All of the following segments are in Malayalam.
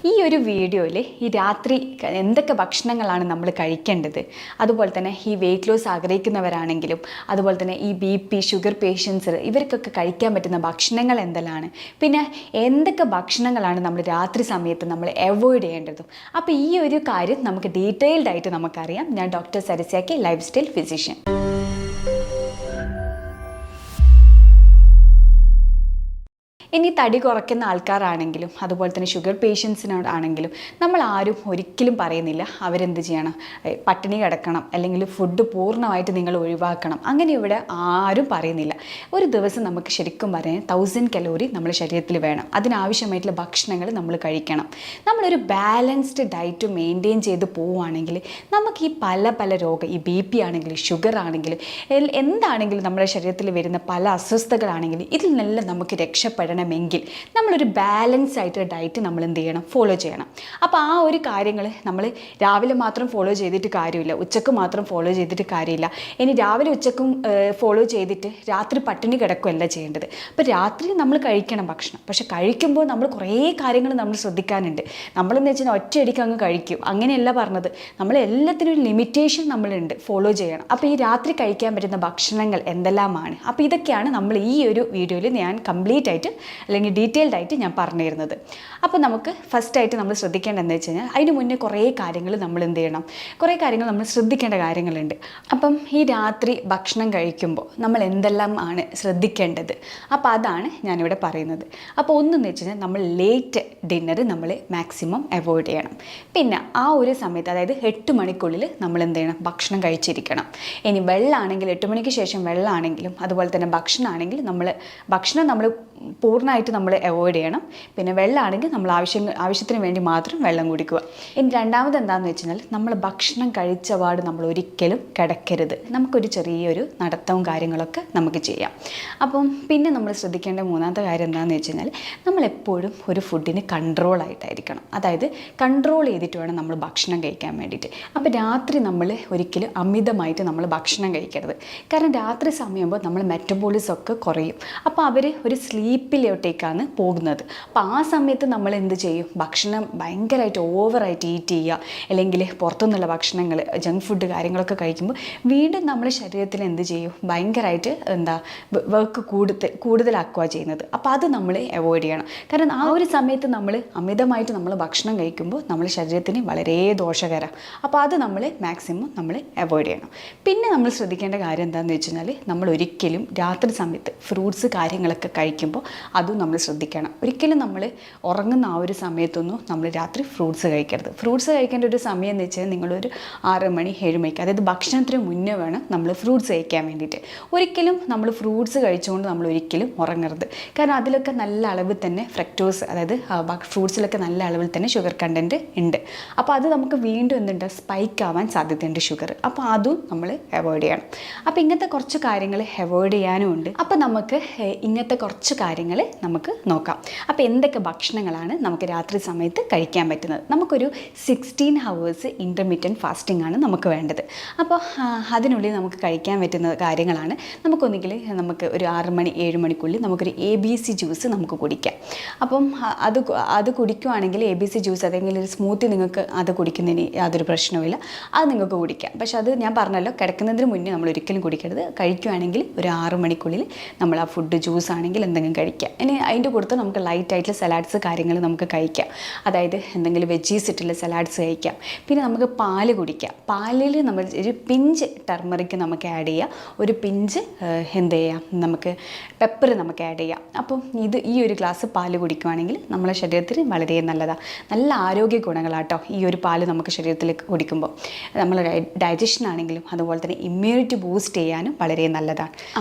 ഈ ഒരു വീഡിയോയിൽ ഈ രാത്രി എന്തൊക്കെ ഭക്ഷണങ്ങളാണ് നമ്മൾ കഴിക്കേണ്ടത്, അതുപോലെ തന്നെ ഈ വെയിറ്റ് ലോസ് ആഗ്രഹിക്കുന്നവരാണെങ്കിലും അതുപോലെ തന്നെ ഈ BP ഷുഗർ പേഷ്യൻസ് ഇവർക്കൊക്കെ കഴിക്കാൻ പറ്റുന്ന ഭക്ഷണങ്ങൾ എന്തെല്ലാമാണ്, പിന്നെ എന്തൊക്കെ ഭക്ഷണങ്ങളാണ് നമ്മൾ രാത്രി സമയത്ത് നമ്മൾ അവോയ്ഡ് ചെയ്യേണ്ടതും. അപ്പോൾ ഈ ഒരു കാര്യം നമുക്ക് ഡീറ്റെയിൽഡ് ആയിട്ട് നമുക്കറിയാം. ഞാൻ ഡോക്ടർ സരസ്യാക്കി, ലൈഫ് സ്റ്റൈൽ ഫിസിഷ്യൻ. ഇനി തടി കുറയ്ക്കുന്ന ആൾക്കാരാണെങ്കിലും അതുപോലെ തന്നെ ഷുഗർ പേഷ്യൻസിനോടാണെങ്കിലും നമ്മൾ ആരും ഒരിക്കലും പറയുന്നില്ല അവരെന്ത് ചെയ്യണം, പട്ടിണി കിടക്കണം അല്ലെങ്കിൽ ഫുഡ് പൂർണ്ണമായിട്ട് നിങ്ങൾ ഒഴിവാക്കണം, അങ്ങനെ ഇവിടെ ആരും പറയുന്നില്ല. ഒരു ദിവസം നമുക്ക് ശരിക്കും പറയാൻ 1000 കലോറി നമ്മുടെ ശരീരത്തിൽ വേണം. അതിനാവശ്യമായിട്ടുള്ള ഭക്ഷണങ്ങൾ നമ്മൾ കഴിക്കണം. നമ്മളൊരു ബാലൻസ്ഡ് ഡയറ്റ് മെയിൻറ്റെയിൻ ചെയ്ത് പോവുകയാണെങ്കിൽ നമുക്ക് ഈ പല രോഗം, ഈ BP ആണെങ്കിലും ഷുഗർ ആണെങ്കിലും എന്താണെങ്കിലും നമ്മുടെ ശരീരത്തിൽ വരുന്ന പല അസ്വസ്ഥതകളാണെങ്കിലും ഇതിൽ നിന്നെല്ലാം നമുക്ക് രക്ഷപ്പെടണമെങ്കിൽ നമ്മളൊരു ബാലൻസ് ആയിട്ട് ഡയറ്റ് നമ്മൾ എന്ത് ചെയ്യണം, ഫോളോ ചെയ്യണം. അപ്പോൾ ആ ഒരു കാര്യങ്ങൾ നമ്മൾ രാവിലെ മാത്രം ഫോളോ ചെയ്തിട്ട് കാര്യമില്ല, ഉച്ചക്ക് മാത്രം ഫോളോ ചെയ്തിട്ട് കാര്യമില്ല. ഇനി രാവിലെ ഉച്ചക്കും ഫോളോ ചെയ്തിട്ട് രാത്രി പട്ടിണി കിടക്കുകയല്ല ചെയ്യേണ്ടത്. അപ്പോൾ രാത്രി നമ്മൾ കഴിക്കണം ഭക്ഷണം, പക്ഷെ കഴിക്കുമ്പോൾ നമ്മൾ കുറേ കാര്യങ്ങൾ നമ്മൾ ശ്രദ്ധിക്കാനുണ്ട്. നമ്മളെന്ന് വെച്ചാൽ ഒറ്റയടിക്ക് അങ്ങ് കഴിക്കും, അങ്ങനെയല്ല പറഞ്ഞത്. നമ്മൾ എല്ലാത്തിനും ഒരു ലിമിറ്റേഷൻ നമ്മളുണ്ട്, ഫോളോ ചെയ്യണം. അപ്പോൾ ഈ രാത്രി കഴിക്കാൻ പറ്റുന്ന ഭക്ഷണങ്ങൾ എന്തെല്ലാമാണ്, അപ്പോൾ ഇതൊക്കെയാണ് നമ്മൾ ഈ ഒരു വീഡിയോയിൽ ഞാൻ കംപ്ലീറ്റ് ആയിട്ട് അല്ലെങ്കിൽ ഡീറ്റെയിൽഡ് ആയിട്ട് ഞാൻ പറഞ്ഞു തരുന്നത്. അപ്പോൾ നമുക്ക് ഫസ്റ്റായിട്ട് നമ്മൾ ശ്രദ്ധിക്കേണ്ടതെന്ന് വെച്ച് കഴിഞ്ഞാൽ അതിന് മുന്നേ കുറേ കാര്യങ്ങൾ നമ്മൾ എന്ത് ചെയ്യണം, കുറേ കാര്യങ്ങൾ നമ്മൾ ശ്രദ്ധിക്കേണ്ട കാര്യങ്ങളുണ്ട്. അപ്പം ഈ രാത്രി ഭക്ഷണം കഴിക്കുമ്പോൾ നമ്മൾ എന്തെല്ലാം ആണ് ശ്രദ്ധിക്കേണ്ടത്, അപ്പോൾ അതാണ് ഞാനിവിടെ പറയുന്നത്. അപ്പോൾ ഒന്നെന്ന് വെച്ച് കഴിഞ്ഞാൽ നമ്മൾ ലേറ്റ് ഡിന്നർ നമ്മൾ മാക്സിമം അവോയ്ഡ് ചെയ്യണം. പിന്നെ ആ ഒരു സമയത്ത്, അതായത് 8 മണിക്കുള്ളിൽ നമ്മൾ എന്ത് ചെയ്യണം, ഭക്ഷണം കഴിച്ചിരിക്കണം. ഇനി വെള്ളമാണെങ്കിൽ 8 മണിക്ക് ശേഷം വെള്ളമാണെങ്കിലും അതുപോലെ തന്നെ ഭക്ഷണമാണെങ്കിൽ ഭക്ഷണം നമ്മൾ പൂർണ്ണമായിട്ട് നമ്മൾ അവോയ്ഡ് ചെയ്യണം. പിന്നെ വെള്ളമാണെങ്കിൽ നമ്മൾ ആവശ്യത്തിന് വേണ്ടി മാത്രം വെള്ളം കുടിക്കുക. ഇനി രണ്ടാമത് എന്താണെന്ന് വെച്ച് കഴിഞ്ഞാൽ നമ്മൾ ഭക്ഷണം കഴിച്ച പാട് നമ്മൾ ഒരിക്കലും കിടക്കരുത്. നമുക്കൊരു ചെറിയൊരു നടത്തവും കാര്യങ്ങളൊക്കെ നമുക്ക് ചെയ്യാം. അപ്പം പിന്നെ നമ്മൾ ശ്രദ്ധിക്കേണ്ട മൂന്നാമത്തെ കാര്യം എന്താണെന്ന് വെച്ച് കഴിഞ്ഞാൽ നമ്മളെപ്പോഴും ഒരു ഫുഡിന് കൺട്രോളായിട്ടായിരിക്കണം. അതായത് കൺട്രോൾ ചെയ്തിട്ട് വേണം നമ്മൾ ഭക്ഷണം കഴിക്കാൻ വേണ്ടിയിട്ട്. അപ്പോൾ രാത്രി നമ്മൾ ഒരിക്കലും അമിതമായിട്ട് നമ്മൾ ഭക്ഷണം കഴിക്കരുത്. കാരണം രാത്രി സമയമാകുമ്പോൾ നമ്മൾ മെറ്റബോളിസം ഒക്കെ കുറയും. അപ്പോൾ അവർ ഒരു സ്ലീപ്പിലോട്ടേക്കാണ് പോകുന്നത്. അപ്പോൾ ആ സമയത്ത് നമ്മൾ എന്ത് ചെയ്യും, ഭക്ഷണം ഭയങ്കരമായിട്ട് ഓവറായിട്ട് ഈറ്റ് ചെയ്യുക, അല്ലെങ്കിൽ പുറത്തുനിന്നുള്ള ഭക്ഷണങ്ങൾ ജങ്ക് ഫുഡ് കാര്യങ്ങളൊക്കെ കഴിക്കുമ്പോൾ വീണ്ടും നമ്മുടെ ശരീരത്തിൽ എന്ത് ചെയ്യും, ഭയങ്കരമായിട്ട് വർക്ക് കൂടുതലാക്കുക ചെയ്യുന്നത്. അപ്പോൾ അത് നമ്മൾ അവോയ്ഡ് ചെയ്യണം. കാരണം ആ ഒരു സമയത്ത് നമ്മൾ അമിതമായിട്ട് നമ്മൾ ഭക്ഷണം കഴിക്കുമ്പോൾ നമ്മുടെ ശരീരത്തിന് വളരെ ദോഷകരമാണ്. അപ്പോൾ അത് നമ്മൾ മാക്സിമം നമ്മൾ അവോയ്ഡ് ചെയ്യണം. പിന്നെ നമ്മൾ ശ്രദ്ധിക്കേണ്ട കാര്യം എന്താണെന്ന് വെച്ച് കഴിഞ്ഞാൽ നമ്മൾ ഒരിക്കലും രാത്രി സമയത്ത് ഫ്രൂട്ട്സ് കാര്യങ്ങളൊക്കെ കഴിക്കുമ്പോൾ അതും നമ്മൾ ശ്രദ്ധിക്കണം. ഒരിക്കലും നമ്മൾ ഉറങ്ങുന്ന ആ ഒരു സമയത്തൊന്നും നമ്മൾ രാത്രി ഫ്രൂട്ട്സ് കഴിക്കരുത്. ഫ്രൂട്ട്സ് കഴിക്കേണ്ട ഒരു സമയം എന്ന് വെച്ചാൽ നിങ്ങളൊരു 6 മണി 7 മണിക്ക്, അതായത് ഭക്ഷണത്തിന് മുന്നേ വേണം നമ്മൾ ഫ്രൂട്ട്സ് കഴിക്കാൻ വേണ്ടിയിട്ട്. ഒരിക്കലും നമ്മൾ ഫ്രൂട്ട്സ് കഴിച്ചുകൊണ്ട് നമ്മൾ ഒരിക്കലും ഉറങ്ങരുത്. കാരണം അതിലൊക്കെ നല്ല അളവിൽ തന്നെ ഫ്രക്ടോസ്, അതായത് ഫ്രൂട്ട്സിലൊക്കെ നല്ല അളവിൽ തന്നെ ഷുഗർ കണ്ടൻറ്റ് ഉണ്ട്. അപ്പോൾ അത് നമുക്ക് വീണ്ടും എന്തുണ്ട്, സ്പൈക്ക് ആവാൻ സാധ്യതയുണ്ട് ഷുഗർ. അപ്പോൾ അതും നമ്മൾ അവോയ്ഡ് ചെയ്യണം. അപ്പോൾ ഇങ്ങനത്തെ കുറച്ച് കാര്യങ്ങൾ അവോയ്ഡ് ചെയ്യാനും ഉണ്ട്. അപ്പോൾ നമുക്ക് ഇങ്ങനത്തെ കുറച്ച് കാര്യങ്ങൾ നമുക്ക് നോക്കാം. അപ്പോൾ എന്തൊക്കെ ഭക്ഷണങ്ങളാണ് നമുക്ക് രാത്രി സമയത്ത് കഴിക്കാൻ പറ്റുന്നത്. നമുക്കൊരു 16 hours ഇൻ്റർമീഡിയൻറ്റ് ഫാസ്റ്റിംഗ് ആണ് നമുക്ക് വേണ്ടത്. അപ്പോൾ അതിനുള്ളിൽ നമുക്ക് കഴിക്കാൻ പറ്റുന്ന കാര്യങ്ങളാണ്, നമുക്കൊന്നുകിൽ നമുക്ക് ഒരു 6 മണി 7 മണിക്കുള്ളിൽ നമുക്കൊരു ABC ജ്യൂസ് നമുക്ക് കുടിക്കാം. അപ്പം അത് കുടിക്കുകയാണെങ്കിൽ ABC ജ്യൂസ്, അതെങ്കിൽ ഒരു സ്മൂത്തി നിങ്ങൾക്ക് അത് കുടിക്കുന്നതിന് യാതൊരു പ്രശ്നവുമില്ല, അത് നിങ്ങൾക്ക് കുടിക്കാം. പക്ഷെ അത് ഞാൻ പറഞ്ഞല്ലോ, കിടക്കുന്നതിന് മുന്നേ നമ്മൾ ഒരിക്കലും കുടിക്കരുത്. കഴിക്കുകയാണെങ്കിൽ ഒരു 6 മണിക്കുള്ളിൽ നമ്മൾ ആ ഫുഡ് ജ്യൂസ് ആണെങ്കിൽ എന്തെങ്കിലും കഴിക്കാം. ഇനി അതിൻ്റെ കൂടെ നമുക്ക് ലൈറ്റായിട്ടുള്ള സലാഡ്സ് കാര്യങ്ങൾ നമുക്ക് കഴിക്കാം. അതായത് എന്തെങ്കിലും വെജീസ് ഇട്ടുള്ള സലാഡ്സ് കഴിക്കാം. പിന്നെ നമുക്ക് പാല് കുടിക്കാം. പാലിൽ നമ്മൾ ഒരു പിഞ്ച് ടർമറിക്ക് നമുക്ക് ആഡ് ചെയ്യാം, ഒരു പിഞ്ച് എന്ത് ചെയ്യാം, നമുക്ക് പെപ്പർ നമുക്ക് ആഡ് ചെയ്യാം. അപ്പം ഈ ഒരു ഗ്ലാസ് പാല് കുടിക്കുകയാണെങ്കിൽ നമ്മുടെ ശരീരത്തിന് വളരെ നല്ലതാണ്. നല്ല ആരോഗ്യ ഗുണങ്ങളാട്ടോ ഈ ഒരു പാല് നമുക്ക് ശരീരത്തിൽ കുടിക്കുമ്പോൾ. നമ്മൾ ഡൈജഷൻ ആണെങ്കിലും അതുപോലെ തന്നെ ഇമ്മ്യൂണിറ്റി ബൂസ്റ്റ് ചെയ്യാനും വളരെ നല്ലതാണ്.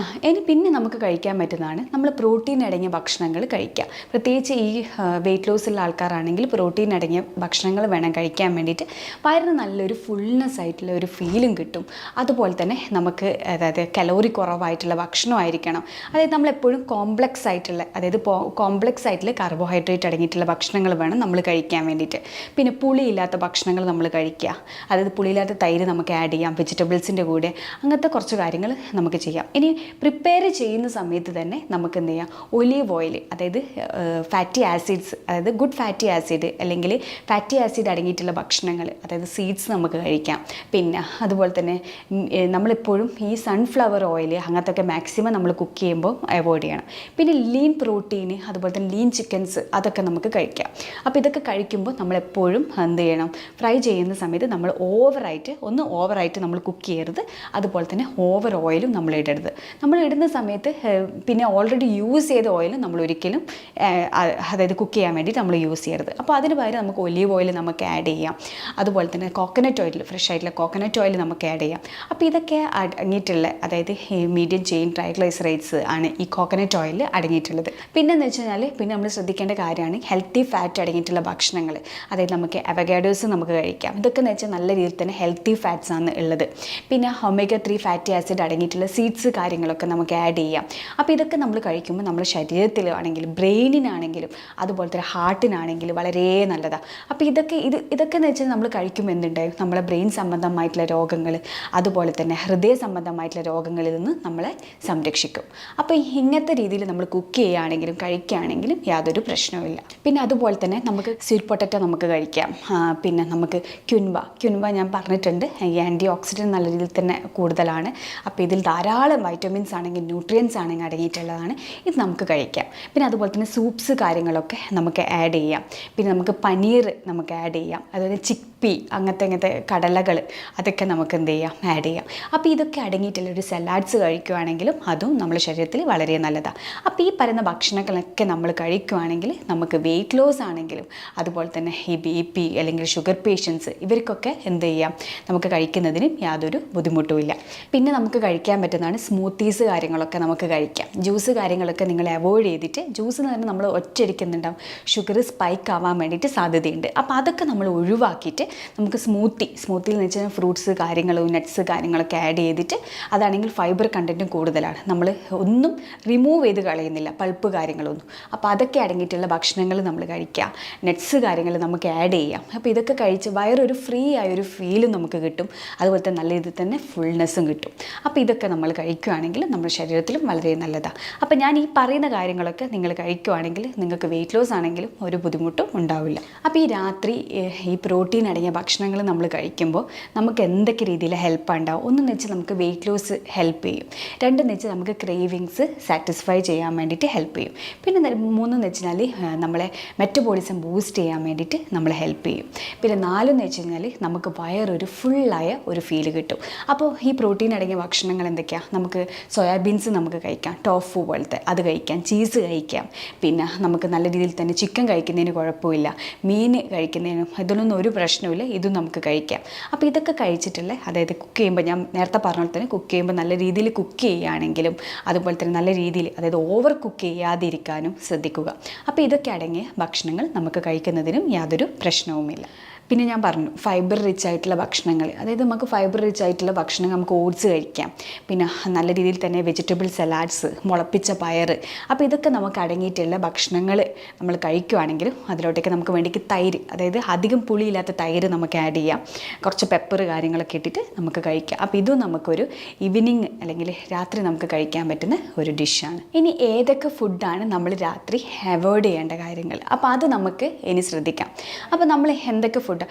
ഇനി പിന്നെ നമുക്ക് കഴിക്കാൻ പറ്റുന്നതാണ് നമ്മൾ പ്രോട്ടീൻ അടങ്ങിയ ഭക്ഷണങ്ങൾ കഴിക്കുക. പ്രത്യേകിച്ച് ഈ വെയിറ്റ് ലോസുള്ള ആൾക്കാരാണെങ്കിൽ പ്രോട്ടീൻ അടങ്ങിയ ഭക്ഷണങ്ങൾ വേണം കഴിക്കാൻ വേണ്ടിയിട്ട്. വയറിന് നല്ലൊരു ഫുൾനെസ് ആയിട്ടുള്ള ഒരു ഫീലും കിട്ടും. അതുപോലെ തന്നെ നമുക്ക് അതായത് കലോറി കുറവായിട്ടുള്ള ഭക്ഷണമായിരിക്കണം. അതായത് നമ്മളെപ്പോഴും കോംപ്ലക്സ് ആയിട്ടുള്ള കാർബോഹൈഡ്രേറ്റ് അടങ്ങിയിട്ടുള്ള ഭക്ഷണങ്ങൾ വേണം നമ്മൾ കഴിക്കാൻ വേണ്ടിയിട്ട്. പിന്നെ പുളിയില്ലാത്ത ഭക്ഷണങ്ങൾ നമ്മൾ കഴിക്കുക. അതായത് പുളിയില്ലാത്ത തൈര് നമുക്ക് ആഡ് ചെയ്യാം വെജിറ്റബിൾസിൻ്റെ കൂടെ. അങ്ങനത്തെ കുറച്ച് കാര്യങ്ങൾ നമുക്ക് ചെയ്യാം. ഇനി പ്രിപ്പയർ ചെയ്യുന്ന സമയത്ത് തന്നെ നമുക്ക് എന്ത് ചെയ്യാം, ഒലീവ് ഓയിൽ, അതായത് ഫാറ്റി ആസിഡ്സ്, അതായത് ഗുഡ് ഫാറ്റി ആസിഡ് അല്ലെങ്കിൽ ഫാറ്റി ആസിഡ് അടങ്ങിയിട്ടുള്ള ഭക്ഷണങ്ങൾ, അതായത് സീഡ്സ് നമുക്ക് കഴിക്കാം. പിന്നെ അതുപോലെ തന്നെ നമ്മളെപ്പോഴും ഈ സൺഫ്ലവർ ഓയിൽ അങ്ങനത്തെയൊക്കെ മാക്സിമം നമ്മൾ കുക്ക് ചെയ്യുമ്പോൾ അവോയ്ഡ് ചെയ്യണം. പിന്നെ ലീൻ പ്രോട്ടീന്, അതുപോലെ തന്നെ ലീൻ ചിക്കൻസ്, അതൊക്കെ നമുക്ക് കഴിക്കാം. അപ്പോൾ ഇതൊക്കെ കഴിക്കുമ്പോൾ നമ്മളെപ്പോഴും എന്ത് ചെയ്യണം, ഫ്രൈ ചെയ്യുന്ന സമയത്ത് നമ്മൾ ഓവറായിട്ട് നമ്മൾ കുക്ക് ചെയ്യരുത്. അതുപോലെ തന്നെ ഓവർ ഓയിലും നമ്മൾ ഇടരുത്. നമ്മൾ ഇടുന്ന സമയത്ത് പിന്നെ ഓൾറെഡി യൂസ് ചെയ്ത ഓയിൽ നമ്മൾ ഒരിക്കലും അതായത് കുക്ക് ചെയ്യാൻ വേണ്ടി നമ്മൾ യൂസ് ചെയ്യരുത്. അപ്പോൾ അതിന് പകരം നമുക്ക് ഒലീവ് ഓയിൽ നമുക്ക് ആഡ് ചെയ്യാം. അതുപോലെ തന്നെ കോക്കനട്ട് ഓയിൽ, ഫ്രഷ് ആയിട്ടുള്ള കോക്കനട്ട് ഓയിൽ നമുക്ക് ആഡ് ചെയ്യാം. അപ്പോൾ ഇതൊക്കെ അടങ്ങിയിട്ടുള്ള, അതായത് മീഡിയം ചെയിൻ ട്രൈഗ്ലൈസറൈഡ്സ് ആണ് ഈ കോക്കനട്ട് ഓയിൽ അടങ്ങിയിട്ടുള്ളത്. പിന്നെന്ന് വെച്ച് കഴിഞ്ഞാൽ പിന്നെ നമ്മൾ ശ്രദ്ധിക്കേണ്ട കാര്യമാണ് ഹെൽത്തി ഫാറ്റ് അടങ്ങിയിട്ടുള്ള ഭക്ഷണങ്ങൾ. അതായത് നമുക്ക് അവഗാഡോസ് നമുക്ക് കഴിക്കാം. ഇതൊക്കെ എന്ന് വെച്ചാൽ നല്ല രീതിയിൽ തന്നെ ഹെൽത്തി ഫാറ്റ്സ് ആണ് ഉള്ളത്. പിന്നെ ഒമേഗ 3 ഫാറ്റി ആസിഡ് അടങ്ങിയിട്ടുള്ള സീഡ്സ് കാര്യങ്ങളൊക്കെ നമുക്ക് ആഡ് ചെയ്യാം. അപ്പോൾ ഇതൊക്കെ നമ്മൾ കഴിക്കുമ്പോൾ നമ്മുടെ ശരീരത്തിലാണെങ്കിലും ബ്രെയിനിനാണെങ്കിലും അതുപോലെ തന്നെ ഹാർട്ടിനാണെങ്കിലും വളരെ നല്ലതാണ്. അപ്പോൾ ഇതൊക്കെ എന്ന് വെച്ചാൽ നമ്മൾ കഴിക്കുമ്പോൾ എന്തുണ്ടായും, നമ്മളെ ബ്രെയിൻ സംബന്ധമായിട്ടുള്ള രോഗങ്ങൾ അതുപോലെ തന്നെ ഹൃദയ സംബന്ധമായിട്ടുള്ള രോഗങ്ങളിൽ നിന്ന് നമ്മളെ സംരക്ഷിക്കും. അപ്പോൾ ഇങ്ങനത്തെ രീതിയിൽ നമ്മൾ കുക്ക് ചെയ്യുകയാണെങ്കിലും കഴിക്കുകയാണെങ്കിലും യാതൊരു പ്രശ്നവുമില്ല. പിന്നെ അതുപോലെ തന്നെ നമുക്ക് സ്വീറ്റ് പൊട്ടറ്റോ നമുക്ക് കഴിക്കാം. പിന്നെ നമുക്ക് ക്യുൻവ ഞാൻ പറഞ്ഞിട്ടുണ്ട്, ഈ ആൻറ്റി ഓക്സിഡൻറ്റ് നല്ല രീതിയിൽ തന്നെ കൂടുതലാണ്. അപ്പോൾ ഇതിൽ ധാരാളം വൈറ്റമിൻസ് ആണെങ്കിൽ ന്യൂട്രിയൻസ് ആണെങ്കിൽ അടങ്ങിയിട്ടുള്ളതാണ്. ഇത് നമുക്ക് കഴിക്കാം. പിന്നെ അതുപോലെ തന്നെ സൂപ്സ് കാര്യങ്ങളൊക്കെ നമുക്ക് ആഡ് ചെയ്യാം. പിന്നെ നമുക്ക് പനീർ നമുക്ക് ആഡ് ചെയ്യാം. അതുപോലെ ചിക്പി അങ്ങനത്തെ കടലകൾ അതൊക്കെ നമുക്ക് എന്ത് ചെയ്യാം, ആഡ് ചെയ്യാം. അപ്പോൾ ഇതൊക്കെ അടങ്ങിയിട്ടുള്ള ഒരു സലാഡ്സ് കഴിക്കുകയാണെങ്കിലും അതും നമ്മുടെ ശരീരത്തിൽ വളരെ നല്ലതാണ്. അപ്പോൾ ഈ പറയുന്ന ഭക്ഷണങ്ങളൊക്കെ നമ്മൾ കഴിക്കുകയാണെങ്കിൽ നമുക്ക് വെയിറ്റ് ലോസ് ആണെങ്കിലും അതുപോലെ തന്നെ ഈ BP അല്ലെങ്കിൽ ഷുഗർ പേഷ്യൻസ് ഇവർക്കൊക്കെ എന്ത് ചെയ്യാം, നമുക്ക് കഴിക്കുന്നതിന് യാതൊരു ബുദ്ധിമുട്ടുമില്ല. പിന്നെ നമുക്ക് കഴിക്കാൻ പറ്റുന്നതാണ് സ്മൂത്തീസ് കാര്യങ്ങളൊക്കെ നമുക്ക് കഴിക്കാം. ജ്യൂസ് കാര്യങ്ങളൊക്കെ നിങ്ങൾ അവോയ്ഡ് ചെയ്തിട്ട്, ജ്യൂസ് എന്ന് പറഞ്ഞാൽ നമ്മൾ ഒറ്റയടിക്കുന്നുണ്ടാവും ഷുഗർ സ്പൈക്ക് ആവാൻ വേണ്ടിയിട്ട് സാധ്യതയുണ്ട്. അപ്പോൾ അതൊക്കെ നമ്മൾ ഒഴിവാക്കിയിട്ട് നമുക്ക് സ്മൂത്തിയിൽ എന്ന് വെച്ചാൽ ഫ്രൂട്ട്സ് കാര്യങ്ങളും നട്ട്സ് കാര്യങ്ങളൊക്കെ ആഡ് ചെയ്തിട്ട്, അതാണെങ്കിൽ ഫൈബർ കണ്ടൻറ്റും കൂടുതലാണ്, നമ്മൾ ഒന്നും റിമൂവ് ചെയ്ത് കളയുന്നില്ല, പൾപ്പ് കാര്യങ്ങളൊന്നും. അപ്പോൾ അതൊക്കെ അടങ്ങിയിട്ടുള്ള ഭക്ഷണങ്ങൾ നമ്മൾ കഴിക്കുക. നട്ട്സ് കാര്യങ്ങൾ നമുക്ക് ആഡ് ചെയ്യാം. അപ്പോൾ ഇതൊക്കെ കഴിച്ച് വയറൊരു ഫ്രീ ആയൊരു ഫീലും നമുക്ക് കിട്ടും. അതുപോലെ തന്നെ നല്ല രീതിയിൽ തന്നെ ഫുൾനെസ്സും കിട്ടും. അപ്പോൾ ഇതൊക്കെ നമ്മൾ കഴിക്കുകയാണെങ്കിൽ നമ്മുടെ ശരീരത്തിലും വളരെ നല്ലതാണ്. അപ്പോൾ ഞാൻ ഈ പറയുന്ന കാര്യങ്ങളൊക്കെ നിങ്ങൾ കഴിക്കുകയാണെങ്കിൽ നിങ്ങൾക്ക് വെയിറ്റ് ലോസ് ആണെങ്കിലും ഒരു ബുദ്ധിമുട്ടും ഉണ്ടാവില്ല. അപ്പോൾ ഈ രാത്രി ഈ പ്രോട്ടീൻ അടങ്ങിയ ഭക്ഷണങ്ങൾ നമ്മൾ കഴിക്കുമ്പോൾ നമുക്ക് എന്തൊക്കെ രീതിയിൽ ഹെൽപ്പ് ഉണ്ടാവും? ഒന്നെന്ന് വെച്ചാൽ നമുക്ക് വെയിറ്റ് ലോസ് ഹെൽപ്പ് ചെയ്യും. രണ്ടെന്ന് വെച്ചാൽ നമുക്ക് ക്രേവിങ്സ് സാറ്റിസ്ഫൈ ചെയ്യാൻ വേണ്ടിയിട്ട് ഹെൽപ്പ് ചെയ്യും. പിന്നെ മൂന്നെന്ന് വെച്ചാൽ നമ്മളെ മെറ്റബോളിസം ബൂസ്റ്റ് ചെയ്യാൻ വേണ്ടിയിട്ട് നമ്മളെ ഹെൽപ്പ് ചെയ്യും. പിന്നെ നാലെന്ന് വെച്ച് കഴിഞ്ഞാൽ നമുക്ക് വയറൊരു ഫുള്ളായ ഒരു ഫീല് കിട്ടും. അപ്പോൾ ഈ പ്രോട്ടീൻ അടങ്ങിയ ഭക്ഷണങ്ങൾ എന്തൊക്കെയാണ്? നമുക്ക് സോയാബീൻസ് നമുക്ക് കഴിക്കാം, ടോഫു പോലത്തെ അത് കഴിക്കാം, ചീസ് കഴിക്കാം. പിന്നെ നമുക്ക് നല്ല രീതിയിൽ തന്നെ ചിക്കൻ കഴിക്കുന്നതിന് കുഴപ്പമില്ല, മീൻ കഴിക്കുന്നതിനും ഇതിനൊന്നും ഒരു പ്രശ്നമില്ല, ഇതും നമുക്ക് കഴിക്കാം. അപ്പോൾ ഇതൊക്കെ കഴിച്ചിട്ടുള്ള, അതായത് കുക്ക് ചെയ്യുമ്പോൾ ഞാൻ നേരത്തെ പറഞ്ഞ പോലെ തന്നെ കുക്ക് ചെയ്യുമ്പോൾ നല്ല രീതിയിൽ കുക്ക് ചെയ്യുകയാണെങ്കിലും അതുപോലെ തന്നെ നല്ല രീതിയിൽ, അതായത് ഓവർ കുക്ക് ചെയ്യാതിരിക്കാനും ശ്രദ്ധിക്കുക. അപ്പോൾ ഇതൊക്കെ അടങ്ങിയ ഭക്ഷണങ്ങൾ നമുക്ക് കഴിക്കുന്നതിനും യാതൊരു പ്രശ്നവുമില്ല. പിന്നെ ഞാൻ പറഞ്ഞു ഫൈബർ റിച്ച് ആയിട്ടുള്ള ഭക്ഷണങ്ങൾ, അതായത് നമുക്ക് ഫൈബർ റിച്ച് ആയിട്ടുള്ള ഭക്ഷണം നമുക്ക് ഓട്സ് കഴിക്കാം. പിന്നെ നല്ല രീതിയിൽ തന്നെ വെജിറ്റബിൾ സലാഡ്സ്, മുളപ്പിച്ച പയർ, അപ്പോൾ ഇതൊക്കെ നമുക്ക് അടങ്ങിയിട്ടുള്ള ഭക്ഷണങ്ങൾ നമ്മൾ കഴിക്കുകയാണെങ്കിലും അതിലോട്ടേക്ക് നമുക്ക് വേണ്ടിക്ക് തൈര്, അതായത് അധികം പുളിയില്ലാത്ത തൈര് നമുക്ക് ആഡ് ചെയ്യാം. കുറച്ച് പെപ്പർ കാര്യങ്ങളൊക്കെ ഇട്ടിട്ട് നമുക്ക് കഴിക്കാം. അപ്പോൾ ഇതും നമുക്കൊരു ഈവനിങ് അല്ലെങ്കിൽ രാത്രി നമുക്ക് കഴിക്കാൻ പറ്റുന്ന ഒരു ഡിഷാണ്. ഇനി ഏതൊക്കെ ഫുഡാണ് നമ്മൾ രാത്രി അവോയ്ഡ് ചെയ്യേണ്ട കാര്യങ്ങൾ, അപ്പോൾ അത് നമുക്ക് ഇനി ശ്രദ്ധിക്കാം. അപ്പോൾ നമ്മൾ എന്തൊക്കെ ഫുഡ്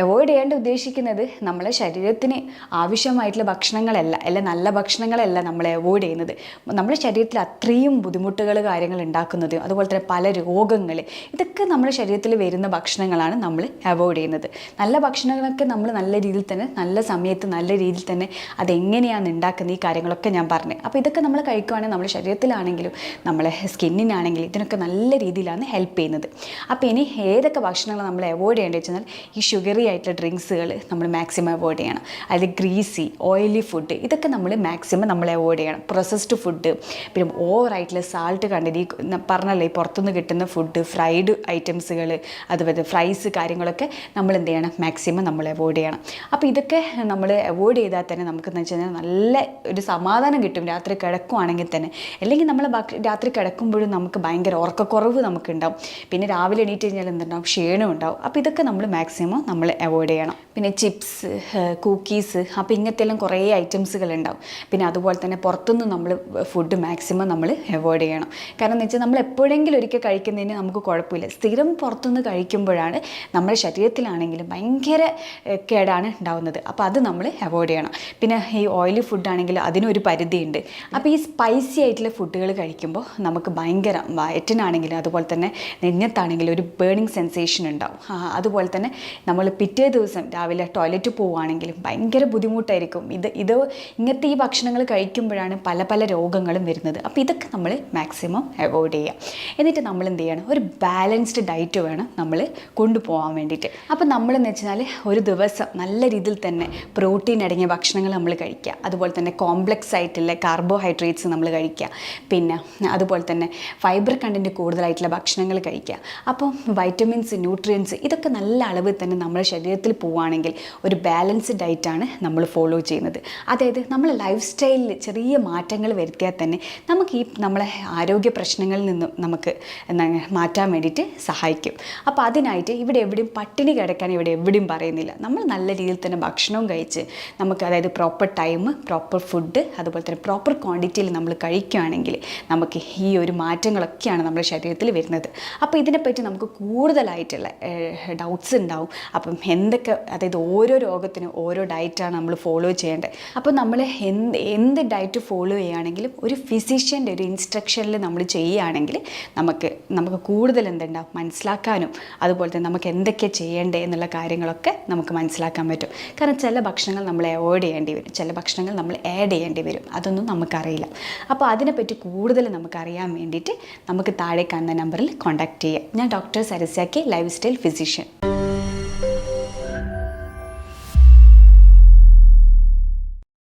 അവോയ്ഡ് ചെയ്യേണ്ട ഉദ്ദേശിക്കുന്നത് നമ്മളെ ശരീരത്തിന് ആവശ്യമായിട്ടുള്ള ഭക്ഷണങ്ങളല്ല, അല്ല നല്ല ഭക്ഷണങ്ങളല്ല നമ്മൾ അവോയ്ഡ് ചെയ്യുന്നത്. നമ്മുടെ ശരീരത്തിൽ അത്രയും ബുദ്ധിമുട്ടുകൾ കാര്യങ്ങൾ ഉണ്ടാക്കുന്നതും അതുപോലെ തന്നെ പല രോഗങ്ങൾ, ഇതൊക്കെ നമ്മുടെ ശരീരത്തിൽ വരുന്ന ഭക്ഷണങ്ങളാണ് നമ്മൾ അവോയ്ഡ് ചെയ്യുന്നത്. നല്ല ഭക്ഷണങ്ങളൊക്കെ നമ്മൾ നല്ല രീതിയിൽ തന്നെ നല്ല സമയത്ത് നല്ല രീതിയിൽ തന്നെ അതെങ്ങനെയാണ് ഉണ്ടാക്കുന്നത് ഈ കാര്യങ്ങളൊക്കെ ഞാൻ പറഞ്ഞു. അപ്പോൾ ഇതൊക്കെ നമ്മൾ കഴിക്കുകയാണെങ്കിൽ നമ്മുടെ ശരീരത്തിലാണെങ്കിലും നമ്മളെ സ്കിന്നിനാണെങ്കിലും ഇതിനൊക്കെ നല്ല രീതിയിലാണ് ഹെൽപ്പ് ചെയ്യുന്നത്. അപ്പോൾ ഇനി ഏതൊക്കെ ഭക്ഷണങ്ങൾ നമ്മൾ അവോയ്ഡ് ചെയ്യേണ്ടത് വെച്ചാൽ ഈ ഷുഗറി ആയിട്ടുള്ള ഡ്രിങ്ക്സുകൾ നമ്മൾ മാക്സിമം അവോയ്ഡ് ചെയ്യണം. അതായത് ഗ്രീസി ഓയിലി ഫുഡ് ഇതൊക്കെ നമ്മൾ മാക്സിമം നമ്മൾ അവോയ്ഡ് ചെയ്യണം. പ്രോസസ്ഡ് ഫുഡ്, പിന്നെ ഓവറായിട്ടുള്ള സാൾട്ട് കണ്ടന്റ്, ഈ പറഞ്ഞല്ലോ ഈ പുറത്തുനിന്ന് കിട്ടുന്ന ഫുഡ്, ഫ്രൈഡ് ഐറ്റംസുകൾ, അതുപോലെ ഫ്രൈസ് കാര്യങ്ങളൊക്കെ നമ്മൾ എന്ത് ചെയ്യണം, മാക്സിമം നമ്മൾ അവോയ്ഡ് ചെയ്യണം. അപ്പോൾ ഇതൊക്കെ നമ്മൾ അവോയ്ഡ് ചെയ്താൽ തന്നെ നമുക്കെന്ന് വെച്ച് കഴിഞ്ഞാൽ നല്ല ഒരു സമാധാനം കിട്ടും രാത്രി കിടക്കുവാണെങ്കിൽ തന്നെ. അല്ലെങ്കിൽ നമ്മൾ രാത്രി കിടക്കുമ്പോഴും നമുക്ക് ഭയങ്കര ഉറക്കക്കുറവ് നമുക്കുണ്ടാവും. പിന്നെ രാവിലെ എണീറ്റ് കഴിഞ്ഞാൽ എന്തുണ്ടാവും, ക്ഷീണം ഉണ്ടാവും. അപ്പോൾ ഇതൊക്കെ നമ്മൾ മാക്സിമം നമ്മൾ അവോയ്ഡ് ചെയ്യണം. പിന്നെ ചിപ്സ്, കുക്കീസ്, അപ്പോൾ ഇങ്ങനത്തെ എല്ലാം കുറേ ഐറ്റംസുകൾ ഉണ്ടാവും. പിന്നെ അതുപോലെ തന്നെ പുറത്തുനിന്ന് നമ്മൾ ഫുഡ് മാക്സിമം നമ്മൾ അവോയ്ഡ് അവോയ്ഡ് ചെയ്യണം. കാരണം എന്ന് വെച്ചാൽ നമ്മൾ എപ്പോഴെങ്കിലും ഒരിക്കൽ കഴിക്കുന്നതിന് നമുക്ക് കുഴപ്പമില്ല. സ്ഥിരം പുറത്തുനിന്ന് കഴിക്കുമ്പോഴാണ് നമ്മുടെ ശരീരത്തിലാണെങ്കിലും ഭയങ്കര കേടാണ് ഉണ്ടാവുന്നത്. അപ്പോൾ അത് നമ്മൾ അവോയ്ഡ് ചെയ്യണം. പിന്നെ ഈ ഓയിലി ഫുഡാണെങ്കിൽ അതിനൊരു പരിധിയുണ്ട്. അപ്പോൾ ഈ സ്പൈസി ആയിട്ടുള്ള ഫുഡുകൾ കഴിക്കുമ്പോൾ നമുക്ക് ഭയങ്കര വയറ്റിനാണെങ്കിലും അതുപോലെ തന്നെ നെഞ്ഞത്താണെങ്കിലും ഒരു ബേണിംഗ് സെൻസേഷൻ ഉണ്ടാവും. അതുപോലെ തന്നെ നമ്മൾ പിറ്റേ ദിവസം രാവിലെ ടോയ്ലറ്റ് പോവുകയാണെങ്കിലും ഭയങ്കര ബുദ്ധിമുട്ടായിരിക്കും. ഇങ്ങനത്തെ ഈ ഭക്ഷണങ്ങൾ കഴിക്കുമ്പോഴാണ് പല പല രോഗങ്ങളും വരുന്നത്. അപ്പോൾ ഇതൊക്കെ നമ്മൾ മാക്സിമം അവോയ്ഡ് ചെയ്യുക. എന്നിട്ട് നമ്മൾ എന്ത് ചെയ്യണം, ഒരു ബാലൻസ്ഡ് ഡയറ്റ് വേണം നമ്മൾ കൊണ്ടുപോകാൻ വേണ്ടിയിട്ട്. അപ്പോൾ നമ്മളെന്ന് വെച്ചാൽ ഒരു ദിവസം നല്ല രീതിയിൽ തന്നെ പ്രോട്ടീൻ അടങ്ങിയ ഭക്ഷണങ്ങൾ നമ്മൾ കഴിക്കുക. അതുപോലെ തന്നെ കോംപ്ലക്സ് ആയിട്ടുള്ള കാർബോഹൈഡ്രേറ്റ്സ് നമ്മൾ കഴിക്കുക. പിന്നെ അതുപോലെ തന്നെ ഫൈബർ കണ്ടൻറ്റ് കൂടുതലായിട്ടുള്ള ഭക്ഷണങ്ങൾ കഴിക്കുക. അപ്പം വൈറ്റമിൻസ്, ന്യൂട്രിയൻസ് ഇതൊക്കെ നല്ല അളവിൽ തന്നെ നമ്മുടെ ശരീരത്തിൽ പോവുകയാണെങ്കിൽ ഒരു ബാലൻസ്ഡ് ഡയറ്റാണ് നമ്മൾ ഫോളോ ചെയ്യുന്നത്. അതായത് നമ്മളെ ലൈഫ് സ്റ്റൈലിൽ ചെറിയ മാറ്റങ്ങൾ വരുത്തിയാൽ തന്നെ നമുക്ക് ഈ നമ്മളെ ആരോഗ്യ പ്രശ്നങ്ങളിൽ നിന്നും നമുക്ക് മാറ്റാൻ വേണ്ടിയിട്ട് സഹായിക്കും. അപ്പോൾ അതിനായിട്ട് ഇവിടെ എവിടെയും പട്ടിണി കിടക്കാൻ ഇവിടെ എവിടെയും പറയുന്നില്ല. നമ്മൾ നല്ല രീതിയിൽ തന്നെ ഭക്ഷണവും കഴിച്ച് നമുക്ക് അതായത് പ്രോപ്പർ ടൈം, പ്രോപ്പർ ഫുഡ്, അതുപോലെ തന്നെ പ്രോപ്പർ ക്വാണ്ടിറ്റിയിൽ നമ്മൾ കഴിക്കുകയാണെങ്കിൽ നമുക്ക് ഈ ഒരു മാറ്റങ്ങളൊക്കെയാണ് നമ്മുടെ ശരീരത്തിൽ വരുന്നത്. അപ്പോൾ ഇതിനെപ്പറ്റി നമുക്ക് കൂടുതലായിട്ടുള്ള ഡൗട്ട്സ് ഉണ്ടാവും. അപ്പം എന്തൊക്കെ, അതായത് ഓരോ രോഗത്തിനും ഓരോ ഡയറ്റാണ് നമ്മൾ ഫോളോ ചെയ്യേണ്ടത്. അപ്പോൾ നമ്മൾ എന്ത് ഡയറ്റ് ഫോളോ ചെയ്യുകയാണെങ്കിലും ഒരു ഫിസിഷ്യൻ്റെ ഒരു ഇൻസ്ട്രക്ഷനിൽ നമ്മൾ ചെയ്യുകയാണെങ്കിൽ നമുക്ക് കൂടുതൽ എന്തുണ്ടാവും മനസ്സിലാക്കാനും അതുപോലെ തന്നെ നമുക്ക് എന്തൊക്കെ ചെയ്യേണ്ടത് എന്നുള്ള കാര്യങ്ങളൊക്കെ നമുക്ക് മനസ്സിലാക്കാൻ പറ്റും. കാരണം ചില ഭക്ഷണങ്ങൾ നമ്മൾ അവോയ്ഡ് ചെയ്യേണ്ടി വരും, ചില ഭക്ഷണങ്ങൾ നമ്മൾ ആഡ് ചെയ്യേണ്ടി വരും. അതൊന്നും നമുക്കറിയില്ല. അപ്പോൾ അതിനെപ്പറ്റി കൂടുതൽ നമുക്കറിയാൻ വേണ്ടിയിട്ട് നമുക്ക് താഴെ കാണുന്ന നമ്പറിൽ കോൺടാക്റ്റ് ചെയ്യാം. ഞാൻ doctor Sarasya K, life style physician.